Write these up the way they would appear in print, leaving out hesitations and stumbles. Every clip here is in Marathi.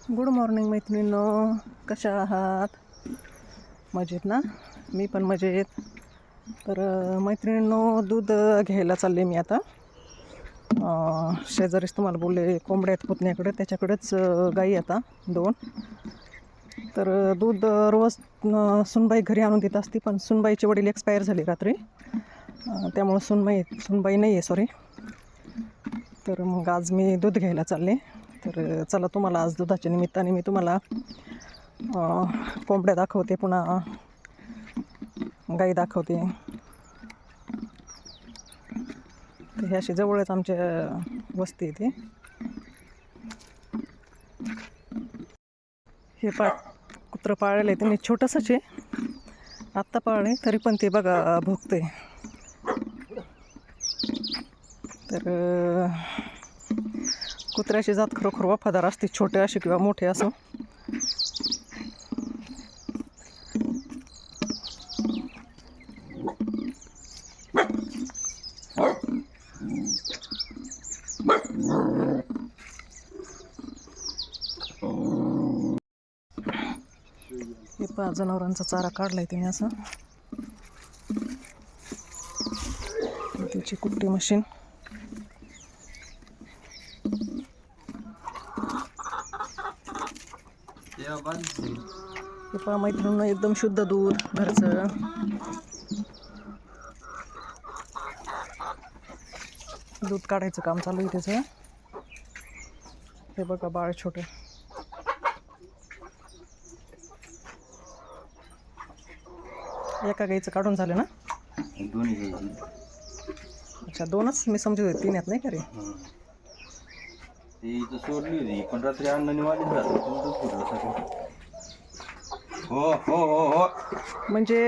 गुड मॉर्निंग मैत्रिणींनो, कशा आहात? मजेत ना? मी पण मजेत. तर मैत्रिणींनो, दूध घ्यायला चालले मी आता. शेजारीच तुम्हाला बोलले कोंबड्या आहेत पुतण्याकडे, त्याच्याकडेच गाई आता 2. तर दूध रोज सुनबाई घरी आणून देत असते, पण सुनबाईचे वडील एक्सपायर झाले रात्री, त्यामुळं सुनबाई नाही आहे, सॉरी. तर मग आज मी दूध घ्यायला चालले. तर चला, तुम्हाला आज दुधाच्या निमित्ताने मी तुम्हाला कोंबड्या दाखवते, पुन्हा गाई दाखवते. तर हे अशी जवळच आमच्या वस्ती येते. हे कुत्रं पाळलेलं आहे त्यांनी, छोटंसंच आहे, आत्ता पाळले तरी पण ते बघा भोगते. तर कुत्र्याची जात खरोखर वफादार असते, छोटे असे किंवा मोठे असो. हे पहा, जनावरांचा चारा काढलाय तिने असं. त्याची कुट्टी मशीन. हे पहा मैत्रिणींनो, एकदम शुद्ध दूध घरचं. दूध काढायचं काम चालू आहे त्याचं. हे बघा बाळ छोटं. एका गाईचं काढून झालं ना? दोन्ही. अच्छा, 2च मी समजत होते, 3 आहेत नाही का रे? ती इथं सोडली होती, पण रात्री अण्णांनी वाढीच घातलं, तुमचंच फुटलं सगळं. हो हो हो हो. म्हणजे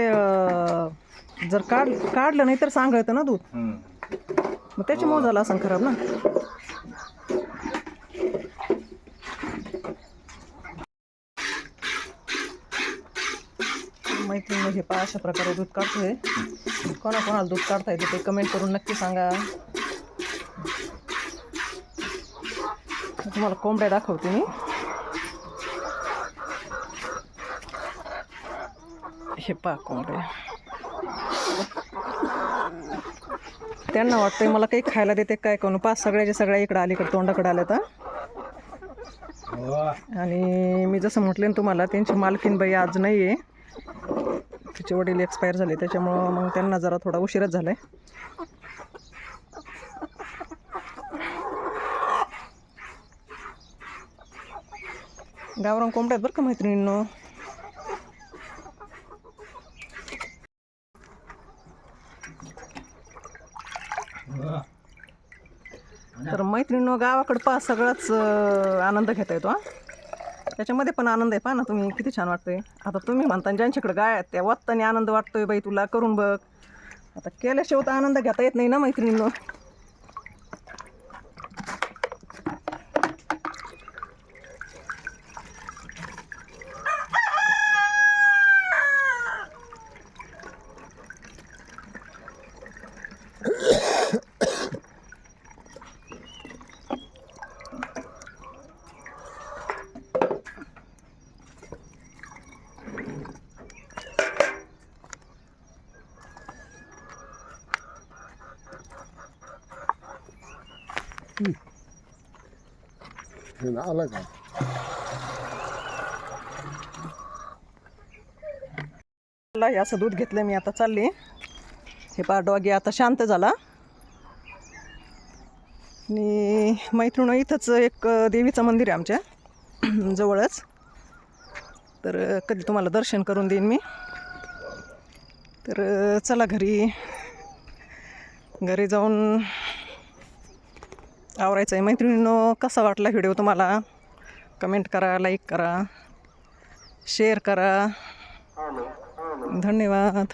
जर काढलं नाही तर सांगायचं ना दूध, मग त्याच्यामुळे झालं असं खराब ना. मैत्रिणी, हे पहा अशा प्रकारे दूध काढतोय. कोणाकोणाला दूध काढता येते ते कमेंट करून नक्की सांगा. तुम्हाला कोंबड्या दाखवते मी. हे पहा कोंबड्या. त्यांना वाटतंय मला काही खायला देते काय करून. 5 सगळ्याच्या सगळ्या इकडं अलीकडे तोंडाकडे आल्या तर. आणि मी जसं म्हटलं ना तुम्हाला, त्यांची मालकीन बाई आज नाही आहे, तिचे वडील एक्सपायर झाले, त्याच्यामुळं मग त्यांना जरा थोडा उशीरच झालाय. गावरान कोंबड्यात बरं का मैत्रिणींनो. तर मैत्रिणींनो, गावाकडं पहा सगळाच आनंद घेता येतो. त्याच्यामध्ये पण आनंद आहे, पहा ना तुम्ही किती छान वाटतंय. आता तुम्ही म्हणता ज्यांच्याकडे गाय आहेत त्या वाटताना आनंद वाटतोय, बाई तुला करून बघ. आता केल्याशिवाय तर आनंद घेता येत नाही ना मैत्रिणींनो. आला का? हे असं दूध घेतलं मी, आता चालले. हे पहा डॉगी आता शांत झाला. आणि मैत्रिणी, इथंच एक देवीचं मंदिर आहे आमच्या जवळच, तर कधी तुम्हाला दर्शन करून देईन मी. तर चला, घरी जाऊन आवरायचं आहे. मैत्रिणींनो, कसा वाटला व्हिडिओ तुम्हाला? कमेंट करा, लाईक करा, शेअर करा. धन्यवाद.